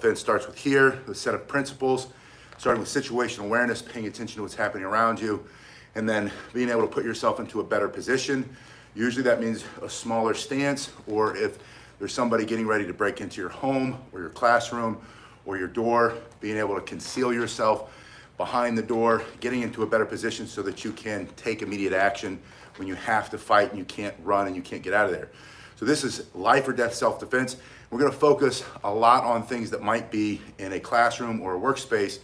self-defense starts with here, the set of principles, starting with situational awareness, paying attention to what's happening around you, and then being able to put yourself into a better position. Usually that means a smaller stance, or if there's somebody getting ready to break into your home or your classroom or your door, being able to conceal yourself behind the door, getting into a better position so that you can take immediate action when you have to fight and you can't run and you can't get out of there. So this is life or death self-defense. We're gonna focus a lot on things that might be in a classroom or a workspace.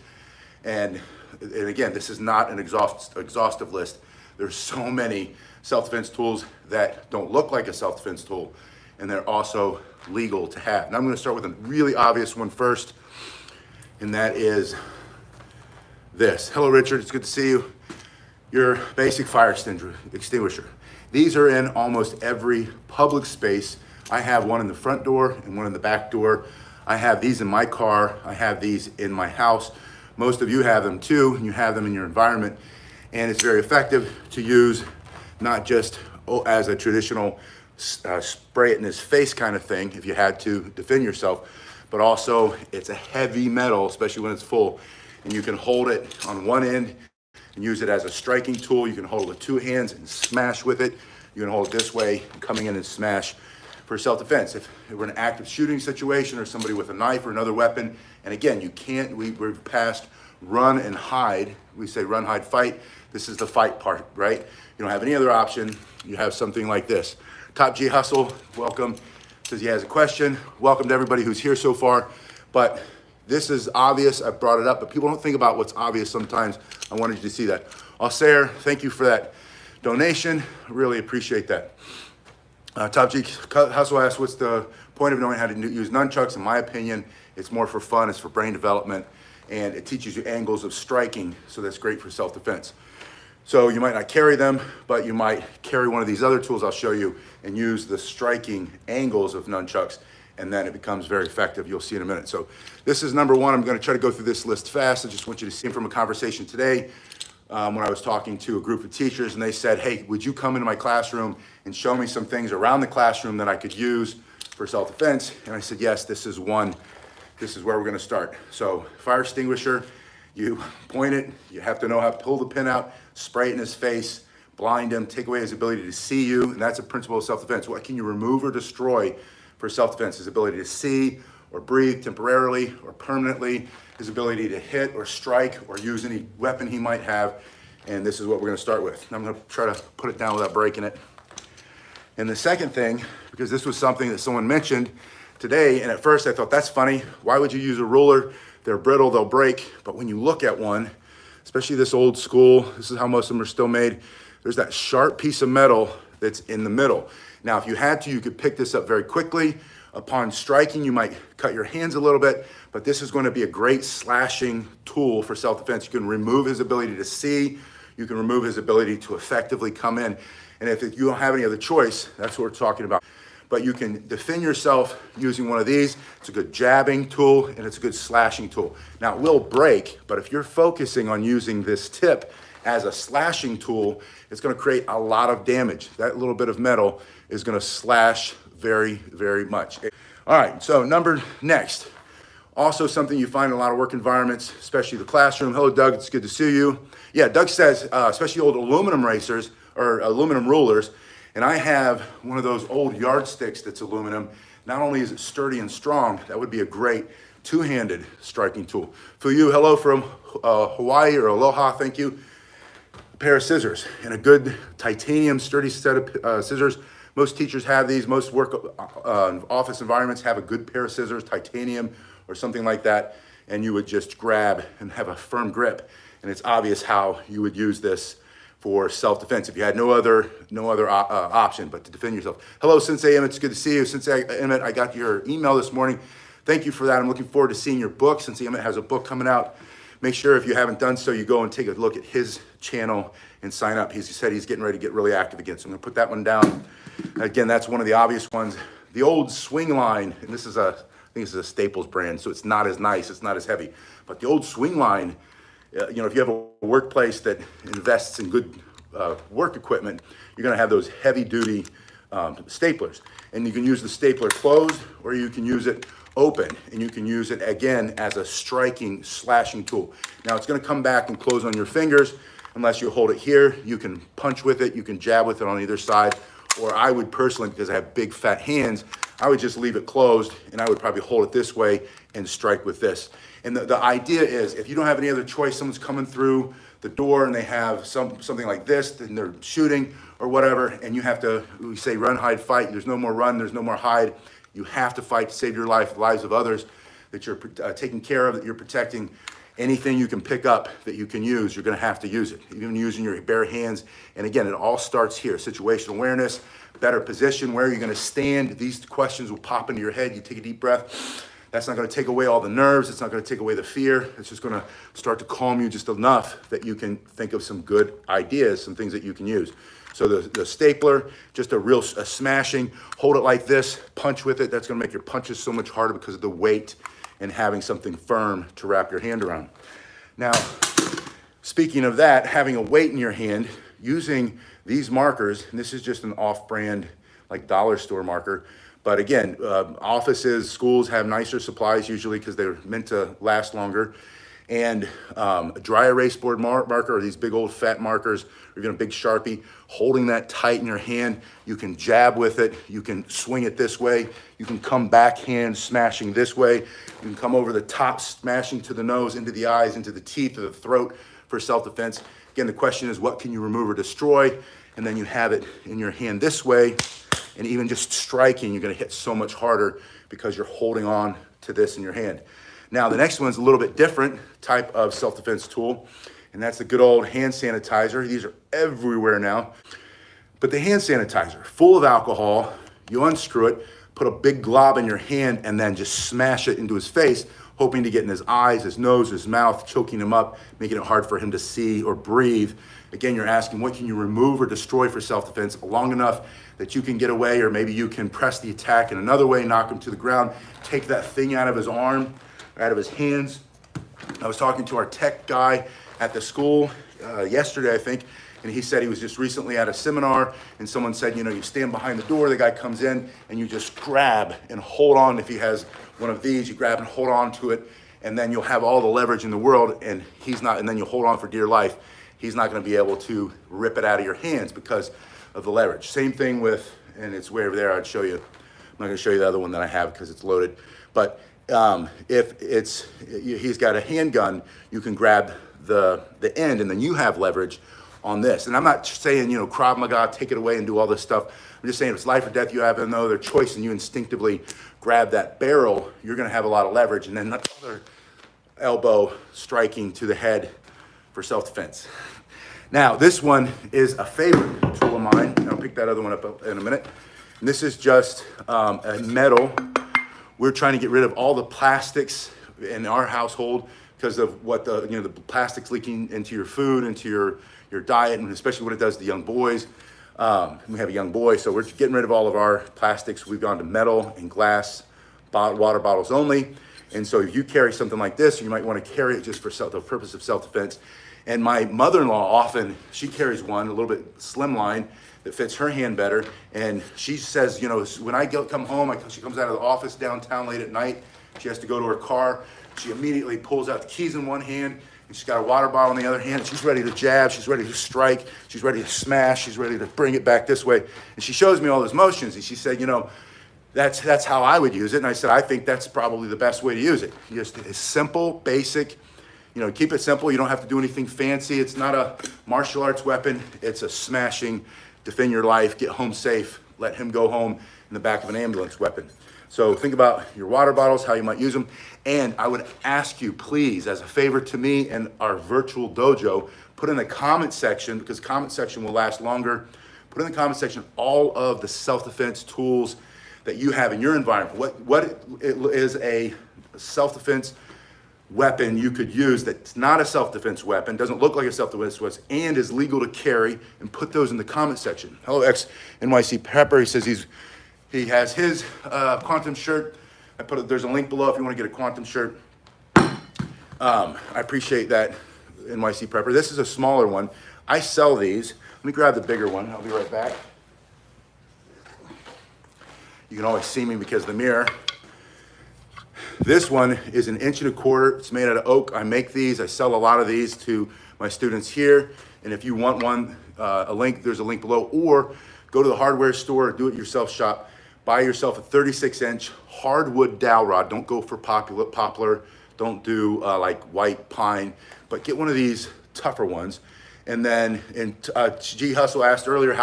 And again, this is not an exhaustive list. There's so many self-defense tools that don't look like a self-defense tool, and they're also legal to have. Now I'm gonna start with a really obvious one first, and that is this. Hello, Richard, it's good to see you. Your basic fire extinguisher. These are in almost every public space. I have one in the front door and one in the back door. I have these in my car. I have these in my house. Most of you have them too, and you have them in your environment. And it's very effective to use, not just as a traditional spray it in his face kind of thing if you had to defend yourself, but also it's a heavy metal, especially when it's full, and you can hold it on one end and use it as a striking tool. You can hold it with two hands and smash with it. You can hold it this way, coming in and smash for self-defense. If we're in an active shooting situation or somebody with a knife or another weapon, and again, you can't, we're past run and hide. We say run, hide, fight. This is the fight part, right? You don't have any other option. You have something like this. Top G Hustle, welcome. Says he has a question. Welcome to everybody who's here so far. But this is obvious, I brought it up, but people don't think about what's obvious sometimes. I wanted you to see that. Alsair, thank you for that donation. Really appreciate that. Top G Hustle asks, what's the point of knowing how to use nunchucks? In my opinion, it's more for fun, it's for brain development, and it teaches you angles of striking, so that's great for self-defense. So you might not carry them, but you might carry one of these other tools I'll show you and use the striking angles of nunchucks, and then it becomes very effective. You'll see in a minute. So this is number one. I'm gonna try to go through this list fast. I just want you to see from a conversation today when I was talking to a group of teachers, and they said, hey, would you come into my classroom and show me some things around the classroom that I could use for self-defense? And I said, yes, this is one. This is where we're gonna start. So fire extinguisher, you point it, you have to know how to pull the pin out, spray it in his face, blind him, take away his ability to see you, and that's a principle of self-defense. What can you remove or destroy for self-defense? His ability to see or breathe temporarily or permanently, his ability to hit or strike or use any weapon he might have, and this is what we're gonna start with. I'm gonna try to put it down without breaking it. And the second thing, because this was something that someone mentioned today, and at first I thought, that's funny, why would you use a ruler? They're brittle, they'll break, but when you look at one, especially this old school, this is how most of them are still made, there's that sharp piece of metal that's in the middle. Now, if you had to, you could pick this up very quickly. Upon striking, you might cut your hands a little bit, but this is going to be a great slashing tool for self-defense. You can remove his ability to see, you can remove his ability to effectively come in. And if you don't have any other choice, that's what we're talking about. But you can defend yourself using one of these. It's a good jabbing tool and it's a good slashing tool. Now, it will break, but if you're focusing on using this tip as a slashing tool, it's gonna create a lot of damage. That little bit of metal is gonna slash very, very much. All right, so next. Also something you find in a lot of work environments, especially the classroom. Hello, Doug, it's good to see you. Yeah, Doug says, especially old aluminum racers or aluminum rulers, and I have one of those old yardsticks that's aluminum. Not only is it sturdy and strong, that would be a great two-handed striking tool. For you, hello from Hawaii or Aloha, thank you. A pair of scissors and a good titanium sturdy set of scissors. Most teachers have these, most work office environments have a good pair of scissors, titanium or something like that, and you would just grab and have a firm grip. And it's obvious how you would use this for self-defense if you had no other option but to defend yourself. Hello, Sensei Emmett, it's good to see you. Sensei Emmett, I got your email this morning. Thank you for that. I'm looking forward to seeing your book. Sensei Emmett has a book coming out. Make sure if you haven't done so, you go and take a look at his channel and sign up. He said he's getting ready to get really active again. So I'm gonna put that one down. Again, that's one of the obvious ones. The old swing line, and this is I think this is a Staples brand, so it's not as nice, it's not as heavy. But the old swing line, if you have a workplace that invests in good work equipment, you're gonna have those heavy duty staplers. And you can use the stapler closed or you can use it open, and you can use it again as a striking, slashing tool. Now it's gonna come back and close on your fingers unless you hold it here. You can punch with it, you can jab with it on either side, or I would personally, because I have big fat hands, I would just leave it closed and I would probably hold it this way and strike with this. And the idea is, if you don't have any other choice, someone's coming through the door and they have something like this and they're shooting or whatever, and you have to, we say run, hide, fight. There's no more run, there's no more hide. You have to fight to save your life, the lives of others that you're taking care of, that you're protecting. Anything you can pick up that you can use, you're gonna have to use it, even using your bare hands. And again, it all starts here, situational awareness, better position, where are you gonna stand? These questions will pop into your head. You take a deep breath. That's not gonna take away all the nerves. It's not gonna take away the fear. It's just gonna start to calm you just enough that you can think of some good ideas, some things that you can use. So the stapler, just a smashing, hold it like this, punch with it. That's gonna make your punches so much harder because of the weight and having something firm to wrap your hand around. Now, speaking of that, having a weight in your hand, using these markers, and this is just an off-brand, like dollar store marker, but again, offices, schools have nicer supplies usually because they're meant to last longer. And a dry erase board marker, or these big old fat markers, or even a big Sharpie, holding that tight in your hand. You can jab with it, you can swing it this way, you can come backhand smashing this way, you can come over the top, smashing to the nose, into the eyes, into the teeth, or the throat for self-defense. Again, the question is, what can you remove or destroy? And then you have it in your hand this way, and even just striking, you're gonna hit so much harder because you're holding on to this in your hand. Now, the next one's a little bit different type of self-defense tool, and that's the good old hand sanitizer. These are everywhere now. But the hand sanitizer, full of alcohol, you unscrew it, put a big glob in your hand, and then just smash it into his face, hoping to get in his eyes, his nose, his mouth, choking him up, making it hard for him to see or breathe. Again, you're asking, what can you remove or destroy for self-defense long enough that you can get away, or maybe you can press the attack in another way, knock him to the ground, take that thing out of his arm, out of his hands. I was talking to our tech guy at the school yesterday, I think, and he said he was just recently at a seminar, and someone said, you know, you stand behind the door, the guy comes in, and you just grab and hold on. If he has one of these, you grab and hold on to it, and then you'll have all the leverage in the world, and then you'll hold on for dear life. He's not gonna be able to rip it out of your hands because of the leverage. Same thing with, and it's way over there, I'd show you. I'm not gonna show you the other one that I have because it's loaded, but if he's got a handgun, you can grab the end, and then you have leverage on this. And I'm not saying, you know, Krav Maga, take it away and do all this stuff. I'm just saying, if it's life or death, you have no other choice, and you instinctively grab that barrel, you're gonna have a lot of leverage, and then the other elbow striking to the head for self-defense. Now, this one is a favorite tool of mine. I'll pick that other one up in a minute. And this is just a metal. We're trying to get rid of all the plastics in our household because of what the plastics leaking into your food, into your diet, and especially what it does to young boys. We have a young boy, so we're getting rid of all of our plastics. We've gone to metal and glass water bottles only. And so if you carry something like this, you might want to carry it just for the purpose of self-defense. And my mother-in-law often, she carries one, a little bit slimline, that fits her hand better. And she says, you know, when I come home, she comes out of the office downtown late at night, she has to go to her car, she immediately pulls out the keys in one hand, and she's got a water bottle in the other hand, and she's ready to jab, she's ready to strike, she's ready to smash, she's ready to bring it back this way. And she shows me all those motions, and she said, you know, that's how I would use it. And I said, I think that's probably the best way to use it. Just it's simple, basic, you know, keep it simple. You don't have to do anything fancy. It's not a martial arts weapon. It's a smashing, defend your life, get home safe, let him go home in the back of an ambulance weapon. So think about your water bottles, how you might use them. And I would ask you, please, as a favor to me and our virtual dojo, put in the comment section, because comment section will last longer. Put in the comment section all of the self-defense tools that you have in your environment. What is a self-defense weapon you could use that's not a self-defense weapon, doesn't look like a self-defense weapon, and is legal to carry, and put those in the comment section. Hello, ex-NYC Prepper. He says he has his quantum shirt. There's a link below if you want to get a quantum shirt. I appreciate that, NYC Prepper. This is a smaller one. I sell these. Let me grab the bigger one. I'll be right back. You can always see me because of the mirror. this one is 1.25 inches. It's made out of oak. I make these. I sell a lot of these to my students here. And if you want one, there's a link below, or go to the hardware store, do-it-yourself shop, buy yourself a 36-inch hardwood dowel rod. Don't go for poplar. Don't do like white pine, but get one of these tougher ones. And then, G Hustle asked earlier,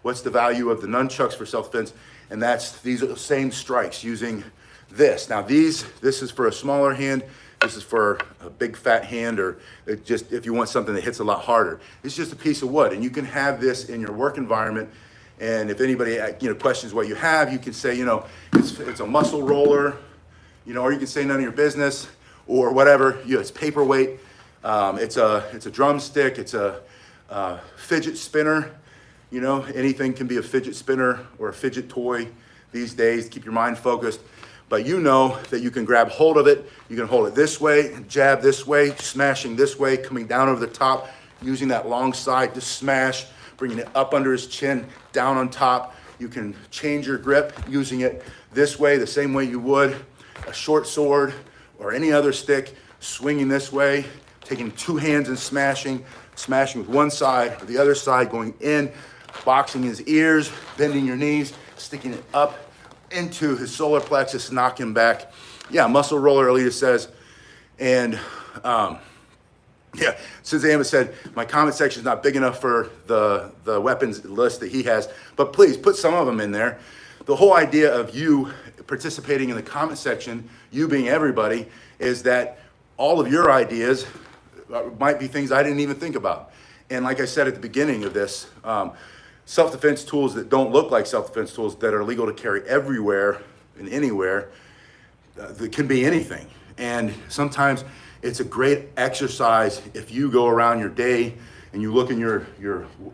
what's the value of the nunchucks for self-defense? And these are the same strikes using this. Now this is for a smaller hand. This is for a big fat hand, or just if you want something that hits a lot harder. It's just a piece of wood, and you can have this in your work environment. And if anybody questions what you have, you can say it's a muscle roller, or you can say none of your business, or whatever. It's paperweight. It's a drumstick. It's a fidget spinner. Anything can be a fidget spinner or a fidget toy these days. Keep your mind focused. But that you can grab hold of it. You can hold it this way, jab this way, smashing this way, coming down over the top, using that long side to smash, bringing it up under his chin, down on top. You can change your grip using it this way, the same way you would a short sword or any other stick, swinging this way, taking two hands and smashing with one side or the other side, going in, boxing his ears, bending your knees, sticking it up into his solar plexus, knock him back. Yeah, muscle roller, Alita says. And since Amos said, my comment section is not big enough for the weapons list that he has, but please put some of them in there. The whole idea of you participating in the comment section, you being everybody, is that all of your ideas might be things I didn't even think about. And like I said at the beginning of this, self-defense tools that don't look like self-defense tools that are legal to carry everywhere and anywhere, that can be anything. And sometimes it's a great exercise if you go around your day and you look in your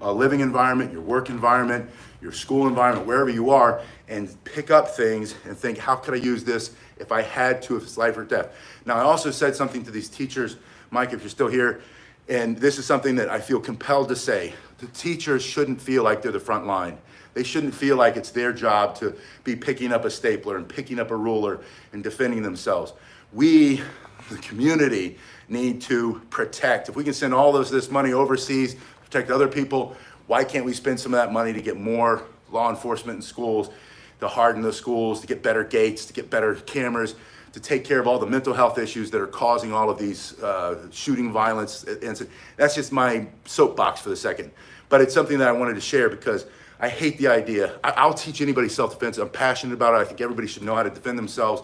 living environment, your work environment, your school environment, wherever you are, and pick up things and think, how could I use this if I had to, if it's life or death? Now, I also said something to these teachers, Mike, if you're still here, and this is something that I feel compelled to say. The teachers shouldn't feel like they're the front line. They shouldn't feel like it's their job to be picking up a stapler and picking up a ruler and defending themselves. We, the community, need to protect. If we can send all this money overseas, protect other people, why can't we spend some of that money to get more law enforcement in schools, to harden the schools, to get better gates, to get better cameras, to take care of all the mental health issues that are causing all of these shooting violence incidents. That's just my soapbox for the second. But it's something that I wanted to share because I hate the idea. I'll teach anybody self-defense. I'm passionate about it. I think everybody should know how to defend themselves.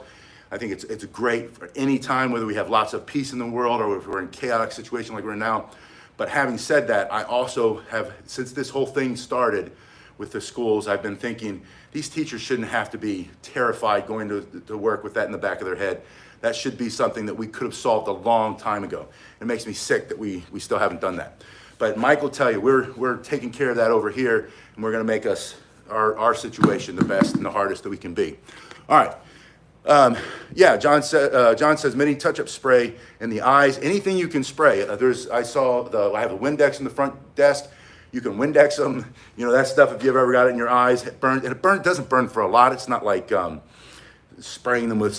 I think it's great for any time, whether we have lots of peace in the world or if we're in a chaotic situation like we're in now. But having said that, I also have, since this whole thing started with the schools, I've been thinking these teachers shouldn't have to be terrified going to work with that in the back of their head. That should be something that we could have solved a long time ago. It makes me sick that we still haven't done that. But Mike will tell you, we're taking care of that over here, and we're gonna make our situation the best and the hardest that we can be. All right. John says many touch-up spray in the eyes, anything you can spray. I have a Windex in the front desk. You can Windex them, that stuff. If you've ever got it in your eyes, it burns, and it doesn't burn for a lot. It's not like spraying them with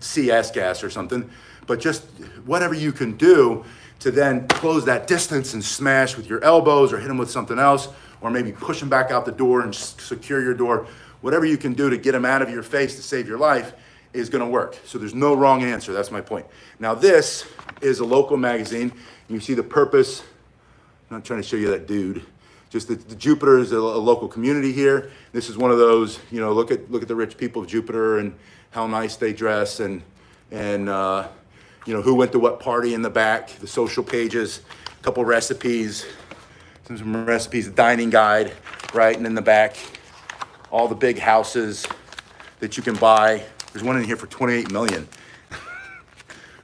CS gas or something, but just whatever you can do to then close that distance and smash with your elbows or hit them with something else, or maybe push them back out the door and secure your door. Whatever you can do to get them out of your face to save your life is gonna work. So there's no wrong answer, that's my point. Now this is a local magazine. You see the purpose. I'm not trying to show you that dude. Just the Jupiter is a local community here. This is one of those, look at the rich people of Jupiter and how nice they dress and who went to what party in the back, the social pages, a couple recipes, some recipes, a dining guide, right? And in the back, all the big houses that you can buy. There's one in here for 28 million.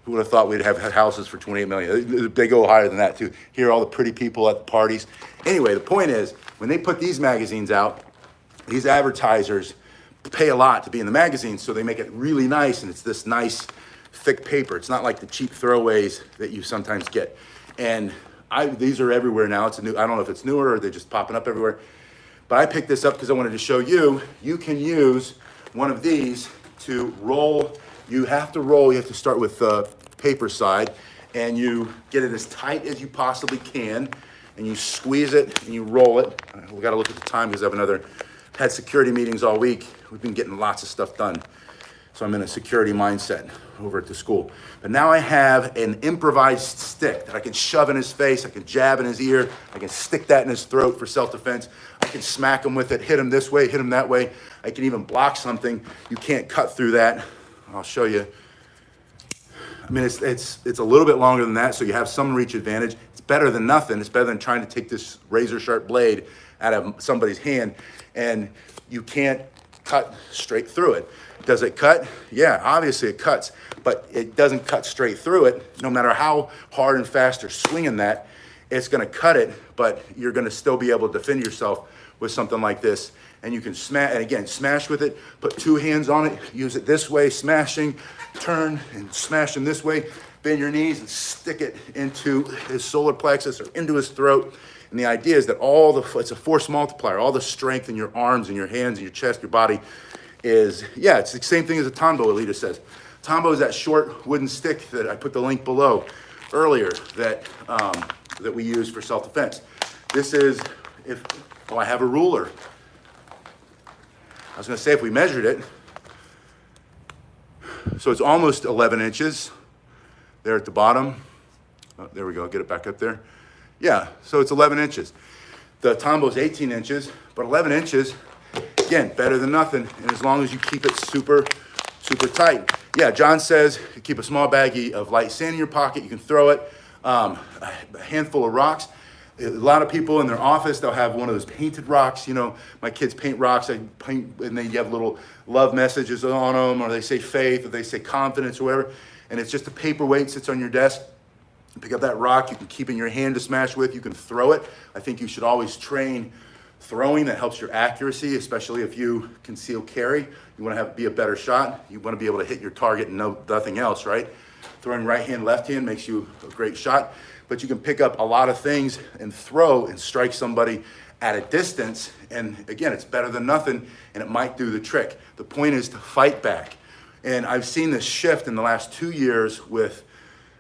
Who would have thought we'd have houses for 28 million? They go higher than that too. Here are all the pretty people at the parties. Anyway, the point is, when they put these magazines out, these advertisers pay a lot to be in the magazine, so they make it really nice, and it's this nice, thick paper. It's not like the cheap throwaways that you sometimes get. And these are everywhere now. I don't know if it's newer or they're just popping up everywhere. But I picked this up because I wanted to show you, you can use one of these to roll you have to roll, you have to start with the paper side, and you get it as tight as you possibly can, and you squeeze it and you roll it. We gotta look at the time because I've had security meetings all week. We've been getting lots of stuff done. So I'm in a security mindset over at the school. But now I have an improvised stick that I can shove in his face, I can jab in his ear, I can stick that in his throat for self-defense. I can smack him with it, hit him this way, hit him that way. I can even block something. You can't cut through that. I'll show you. I mean, it's a little bit longer than that, so you have some reach advantage. It's better than nothing. It's better than trying to take this razor sharp blade out of somebody's hand, and you can't cut straight through it. Does it cut? Yeah, obviously it cuts, but it doesn't cut straight through it. No matter how hard and fast you're swinging that, it's gonna cut it, but you're gonna still be able to defend yourself with something like this. And you can smash, and again, smash with it, put two hands on it, use it this way, smashing, turn and smash him this way, bend your knees and stick it into his solar plexus or into his throat. And the idea is that it's a force multiplier, all the strength in your arms and your hands and your chest, your body is, yeah, it's the same thing as a Tombo, Alita says. Tombo is that short wooden stick that I put the link below earlier that we use for self-defense. This is, I have a ruler. I was gonna say if we measured it, so it's almost 11 inches there at the bottom. Oh, there we go, get it back up there. Yeah, so it's 11 inches. The Tombo's 18 inches, but 11 inches, again, better than nothing, and as long as you keep it super, super tight. Yeah, John says keep a small baggie of light sand in your pocket. You can throw it, a handful of rocks. A lot of people in their office, they'll have one of those painted rocks. You know, my kids paint rocks. I paint, and then you have little love messages on them, or they say faith, or they say confidence, or whatever. And it's just a paperweight sits on your desk. You pick up that rock. You can keep in your hand to smash with. You can throw it. I think you should always train throwing. That helps your accuracy, especially if you conceal carry. You want to be a better shot. You want to be able to hit your target and nothing else, right? Throwing right hand, left hand makes you a great shot. But you can pick up a lot of things and throw and strike somebody at a distance. And again, it's better than nothing, and it might do the trick. The point is to fight back. And I've seen this shift in the last 2 years with,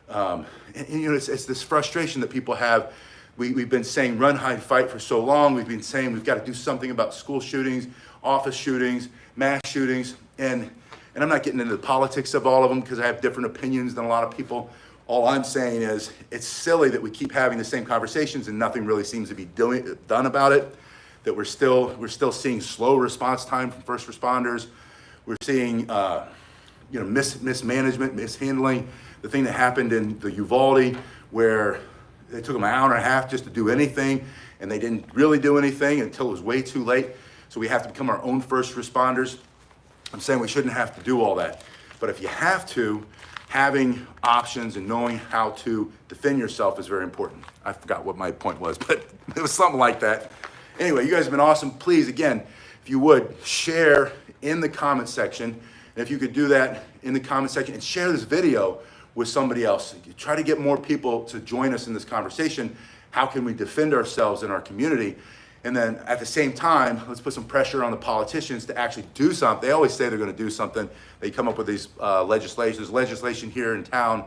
and you know, it's this frustration that people have. We've been saying run, hide, fight for so long. We've been saying we've got to do something about school shootings, office shootings, mass shootings. And I'm not getting into the politics of all of them because I have different opinions than a lot of people. All I'm saying is it's silly that we keep having the same conversations and nothing really seems to be done about it. That we're still seeing slow response time from first responders. We're seeing mismanagement, mishandling. The thing that happened in the Uvalde where they took them an hour and a half just to do anything, and they didn't really do anything until it was way too late. So we have to become our own first responders. I'm saying we shouldn't have to do all that. But if you have to, having options and knowing how to defend yourself is very important. I forgot what my point was, but it was something like that. Anyway, you guys have been awesome. Please, again, if you would, share in the comment section. And if you could do that in the comment section and share this video with somebody else. Try to get more people to join us in this conversation. How can we defend ourselves in our community? And then at the same time, let's put some pressure on the politicians to actually do something. They always say they're going to do something. They come up with these legislation. There's legislation here in town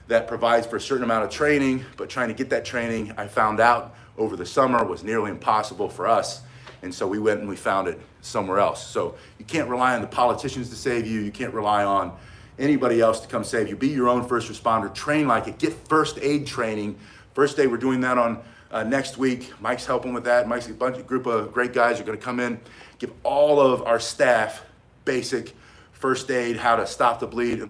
that provides for a certain amount of training, but trying to get that training, I found out over the summer, was nearly impossible for us. And so we went and we found it somewhere else. So you can't rely on the politicians to save you. You can't rely on anybody else to come save you. Be your own first responder. Train like it. Get first aid training. First aid, we're doing that on next week. Mike's helping with that. Mike's group of great guys are going to come in, give all of our staff basic first aid, how to stop the bleed.